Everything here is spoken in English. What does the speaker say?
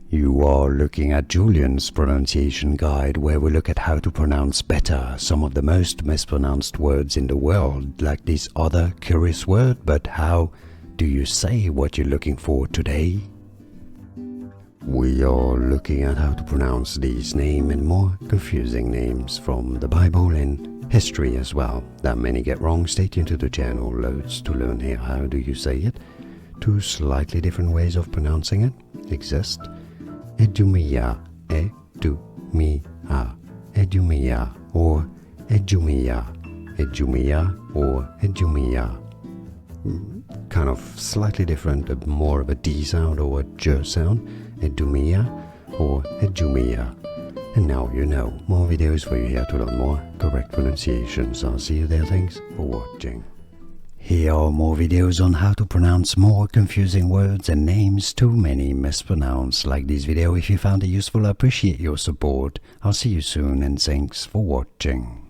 You are looking at Julian's pronunciation guide, where we look at how to pronounce better some of the most mispronounced words in the world, like this other curious word. But how do you say what you're looking for today? We are looking at how to pronounce these names and more confusing names from the Bible and history as well that many get wrong. Stay tuned to the channel, loads to learn here. How do you say it? Two slightly different ways of pronouncing it exist. Idumea, Idumea, Idumea, or Idumea, Idumea, or Idumea. Kind of slightly different, more of a D sound or a J sound. Idumea or Idumea. And now you know. More videos for you here to learn more correct pronunciations. I'll see you there. Thanks for watching. Here are more videos on how to pronounce more confusing words and names too many mispronounced. Like this video if you found it useful. I appreciate your support. I'll see you soon and thanks for watching.